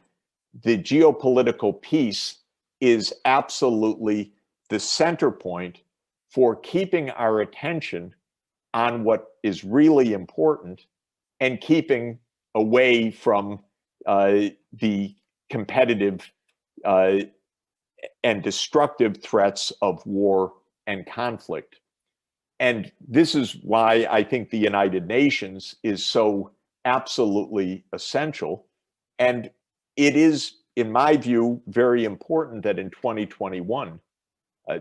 S1: the geopolitical piece is absolutely the center point for keeping our attention on what is really important and keeping away from the competitive and destructive threats of war and conflict. And this is why I think the United Nations is so absolutely essential. And it is, in my view, very important that in 2021,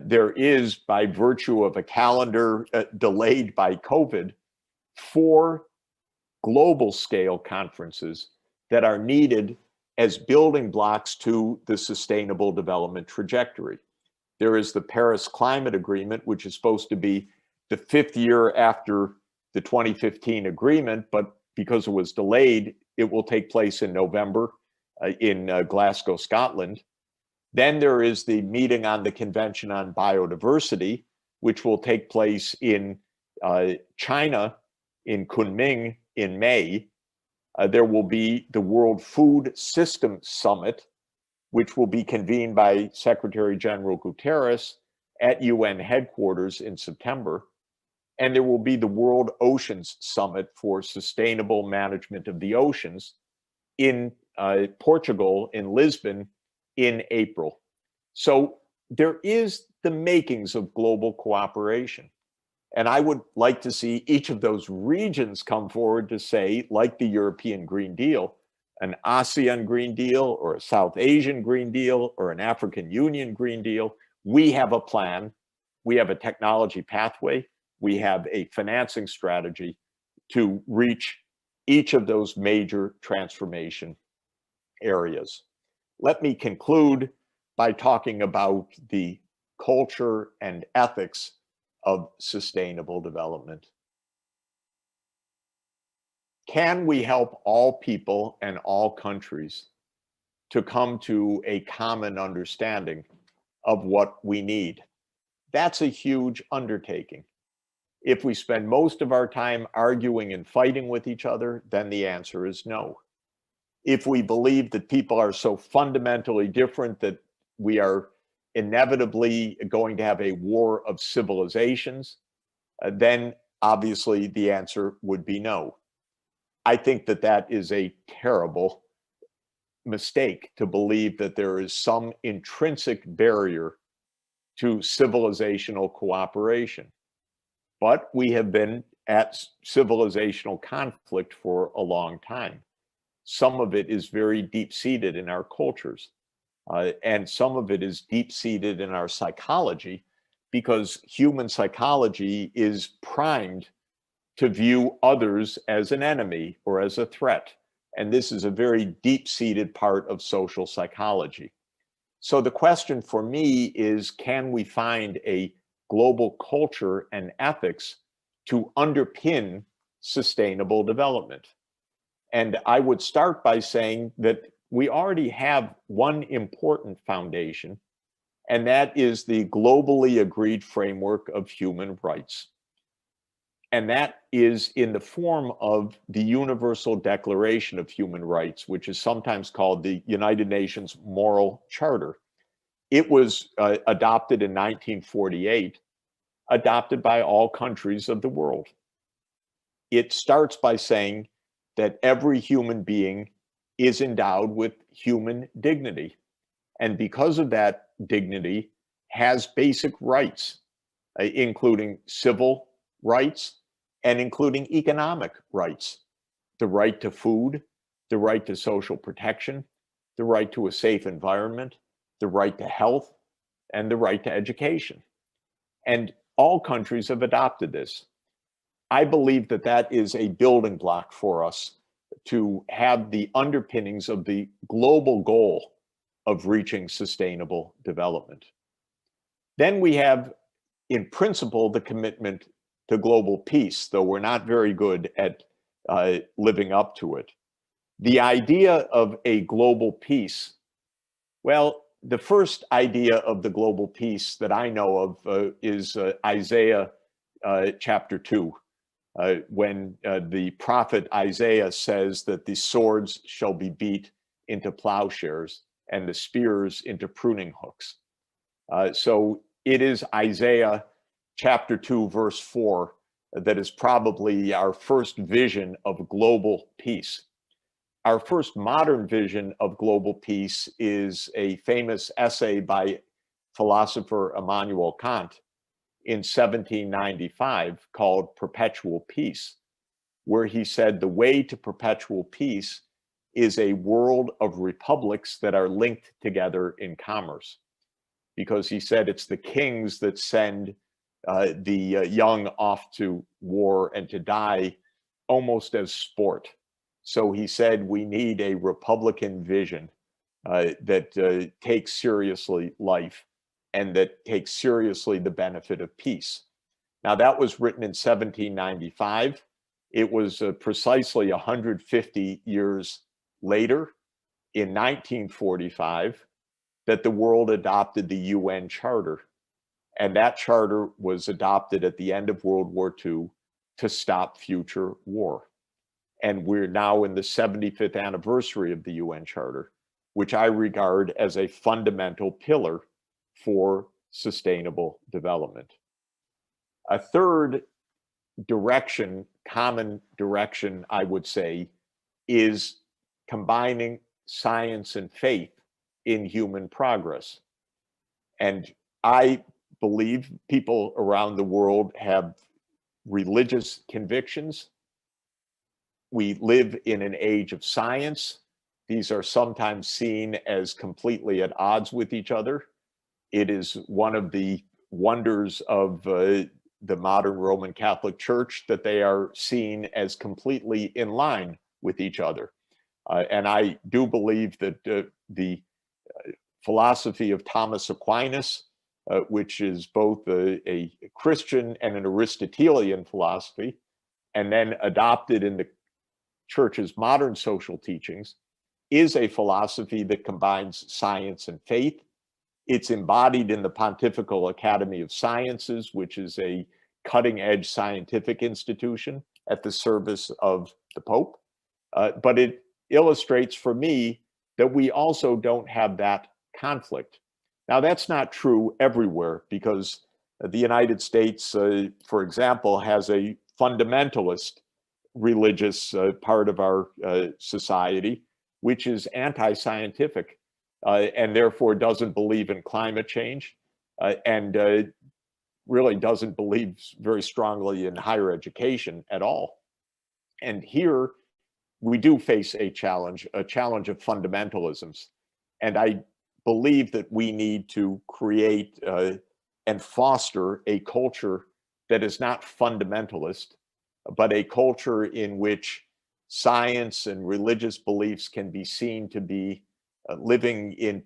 S1: there is, by virtue of a calendar delayed by COVID, 4 global scale conferences that are needed as building blocks to the sustainable development trajectory. There is the Paris Climate Agreement, which is supposed to be the 5th year after the 2015 agreement, but because it was delayed, it will take place in November in Glasgow, Scotland. Then there is the meeting on the Convention on Biodiversity, which will take place in China, in Kunming in May. There will be the World Food System Summit, which will be convened by Secretary General Guterres at UN headquarters in September. And there will be the World Oceans Summit for Sustainable Management of the Oceans in Portugal, in Lisbon, in April. So there is the makings of global cooperation. And I would like to see each of those regions come forward to say, like the European Green Deal, an ASEAN Green Deal or a South Asian Green Deal or an African Union Green Deal, we have a plan, we have a technology pathway, we have a financing strategy to reach each of those major transformation areas. Let me conclude by talking about the culture and ethics of sustainable development. Can we help all people and all countries to come to a common understanding of what we need? That's a huge undertaking. If we spend most of our time arguing and fighting with each other, then the answer is no. If we believe that people are so fundamentally different that we are inevitably going to have a war of civilizations, then obviously the answer would be no. I think that that is a terrible mistake to believe that there is some intrinsic barrier to civilizational cooperation. But we have been at civilizational conflict for a long time. Some of it is very deep-seated in our cultures, and some of it is deep-seated in our psychology, because human psychology is primed to view others as an enemy or as a threat. And this is a very deep-seated part of social psychology. So the question for me is, can we find a global culture and ethics to underpin sustainable development? And I would start by saying that we already have one important foundation, and that is the globally agreed framework of human rights. And that is in the form of the Universal Declaration of Human Rights, which is sometimes called the United Nations Moral Charter. It was adopted in 1948, adopted by all countries of the world. It starts by saying that every human being is endowed with human dignity, and because of that dignity, has basic rights, including civil rights and including economic rights: the right to food, the right to social protection, the right to a safe environment, the right to health, and the right to education. And all countries have adopted this. I believe that that is a building block for us to have the underpinnings of the global goal of reaching sustainable development. Then we have, in principle, the commitment to global peace, though we're not very good at living up to it. The idea of a global peace, well, the first idea of the global peace that I know of is Isaiah chapter 2. When the prophet Isaiah says that the swords shall be beat into plowshares and the spears into pruning hooks. So it is Isaiah chapter 2, verse 4, that is probably our first vision of global peace. Our first modern vision of global peace is a famous essay by philosopher Immanuel Kant in 1795 called Perpetual Peace, where he said the way to perpetual peace is a world of republics that are linked together in commerce. Because he said it's the kings that send the young off to war and to die almost as sport. So he said we need a republican vision that takes seriously life and that takes seriously the benefit of peace. Now, that was written in 1795. It was precisely 150 years later, in 1945, that the world adopted the UN Charter. And that charter was adopted at the end of World War II to stop future war. And we're now in the 75th anniversary of the UN Charter, which I regard as a fundamental pillar for sustainable development. A third direction, common direction, I would say, is combining science and faith in human progress. And I believe people around the world have religious convictions. We live in an age of science. These are sometimes seen as completely at odds with each other. It is one of the wonders of the modern Roman Catholic Church that they are seen as completely in line with each other. And I do believe that the philosophy of Thomas Aquinas, which is both a Christian and an Aristotelian philosophy, and then adopted in the Church's modern social teachings, is a philosophy that combines science and faith. It's embodied in the Pontifical Academy of Sciences, which is a cutting-edge scientific institution at the service of the Pope. But it illustrates for me that we also don't have that conflict. Now, that's not true everywhere, because the United States, for example, has a fundamentalist religious part of our society, which is anti-scientific, and therefore doesn't believe in climate change, and really doesn't believe very strongly in higher education at all. And here we do face a challenge of fundamentalisms. And I believe that we need to create and foster a culture that is not fundamentalist, but a culture in which science and religious beliefs can be seen to be living in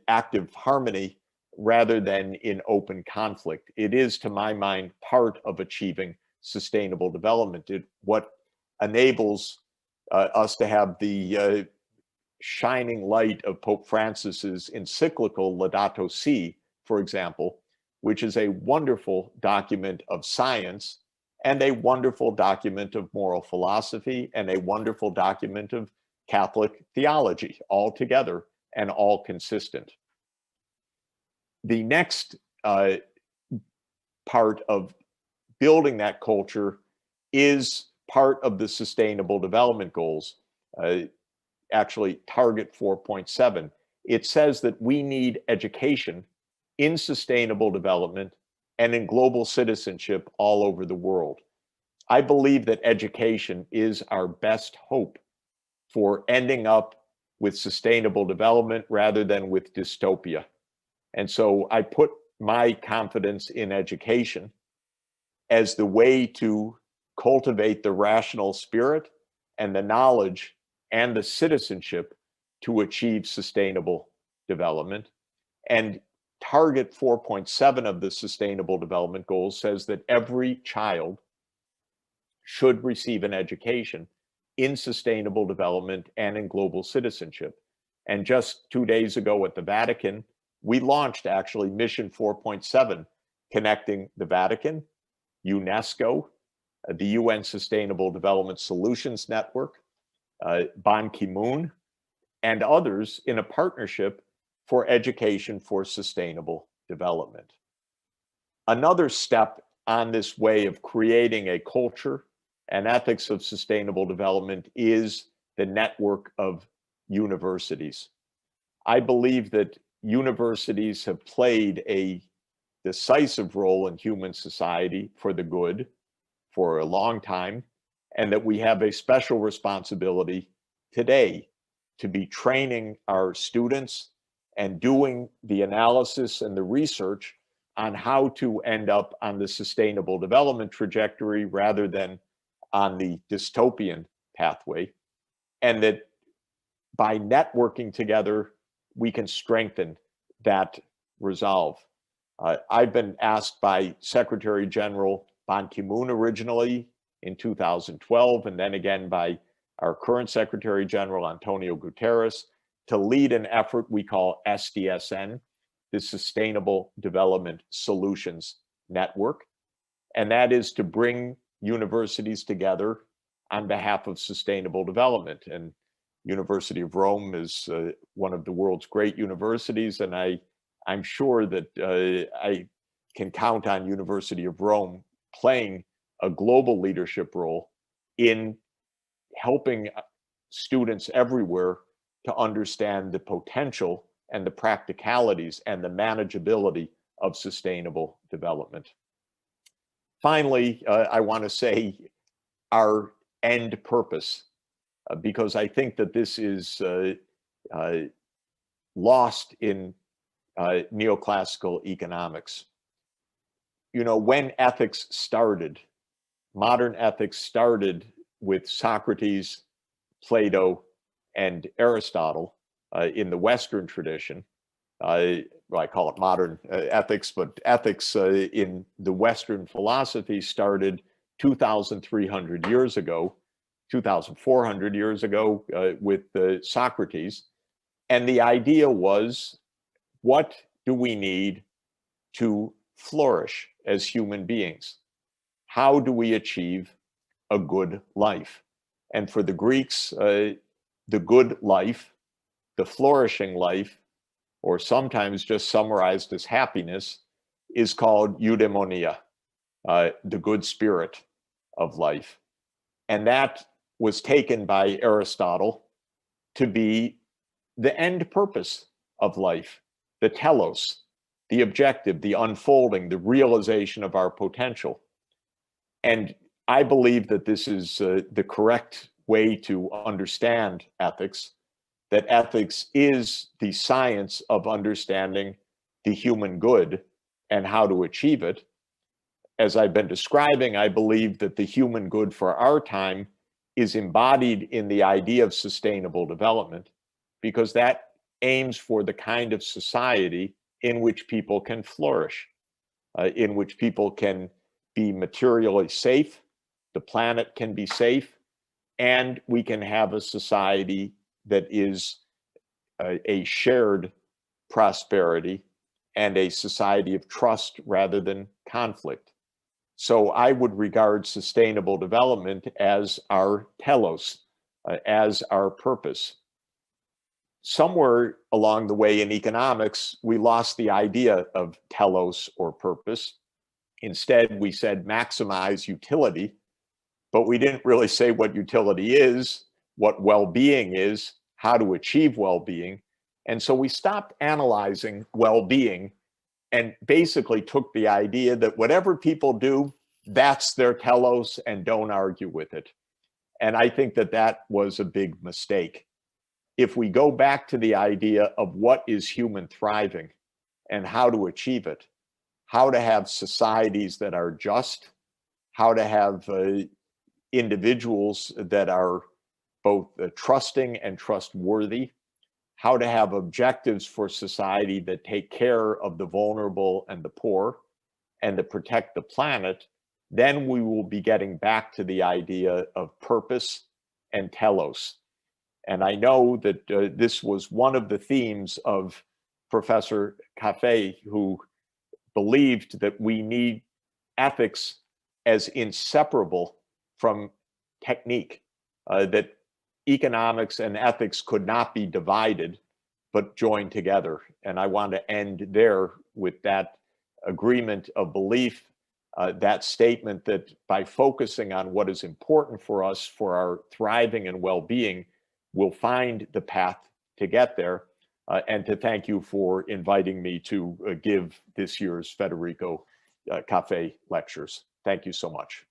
S1: active harmony rather than in open conflict. It is, to my mind, part of achieving sustainable development. What enables us to have the shining light of Pope Francis's encyclical Laudato Si, for example, which is a wonderful document of science and a wonderful document of moral philosophy and a wonderful document of Catholic theology, all together and all consistent. The next part of building that culture is part of the Sustainable Development Goals, actually Target 4.7. It says that we need education in sustainable development and in global citizenship all over the world. I believe that education is our best hope for ending up with sustainable development rather than with dystopia. And so I put my confidence in education as the way to cultivate the rational spirit and the knowledge and the citizenship to achieve sustainable development. And Target 4.7 of the Sustainable Development Goals says that every child should receive an education in sustainable development and in global citizenship. And just 2 days ago at the Vatican, we launched actually Mission 4.7, connecting the Vatican, UNESCO, the UN Sustainable Development Solutions Network, Ban Ki-moon, and others in a partnership for education for sustainable development. Another step on this way of creating a culture and ethics of sustainable development is the network of universities. I believe that universities have played a decisive role in human society for the good for a long time, and that we have a special responsibility today to be training our students and doing the analysis and the research on how to end up on the sustainable development trajectory rather than on the dystopian pathway, and that by networking together, we can strengthen that resolve. I've been asked by Secretary General Ban Ki-moon originally in 2012, and then again by our current Secretary General, Antonio Guterres, to lead an effort we call SDSN, the Sustainable Development Solutions Network. And that is to bring universities together on behalf of sustainable development. And University of Rome is one of the world's great universities, and I'm sure that I can count on University of Rome playing a global leadership role in helping students everywhere to understand the potential and the practicalities and the manageability of sustainable development. Finally, I want to say our end purpose, because I think that this is lost in neoclassical economics. You know, when ethics started, modern ethics started with Socrates, Plato, and Aristotle in the Western tradition. Well, I call it modern ethics, but ethics in the Western philosophy started 2,300 years ago, 2,400 years ago with Socrates. And the idea was, what do we need to flourish as human beings? How do we achieve a good life? And for the Greeks, the good life, the flourishing life, or sometimes just summarized as happiness, is called eudaimonia, the good spirit of life. And that was taken by Aristotle to be the end purpose of life, the telos, the objective, the unfolding, the realization of our potential. And I believe that this is the correct way to understand ethics, that ethics is the science of understanding the human good and how to achieve it. As I've been describing, I believe that the human good for our time is embodied in the idea of sustainable development, because that aims for the kind of society in which people can flourish, in which people can be materially safe, the planet can be safe, and we can have a society that is a shared prosperity and a society of trust rather than conflict. So I would regard sustainable development as our telos, as our purpose. Somewhere along the way in economics, we lost the idea of telos or purpose. Instead, we said maximize utility, but we didn't really say what utility is, what well-being is, how to achieve well-being. And so we stopped analyzing well-being and basically took the idea that whatever people do, that's their telos, and don't argue with it. And I think that that was a big mistake. If we go back to the idea of what is human thriving and how to achieve it, how to have societies that are just, how to have individuals that are both trusting and trustworthy, how to have objectives for society that take care of the vulnerable and the poor, and to protect the planet, then we will be getting back to the idea of purpose and telos. And I know that this was one of the themes of Professor Caffè, who believed that we need ethics as inseparable from technique, that economics and ethics could not be divided, but joined together. And I want to end there with that agreement of belief, that statement that by focusing on what is important for us for our thriving and well-being, we'll find the path to get there. And to thank you for inviting me to give this year's Federico Caffè lectures. Thank you so much.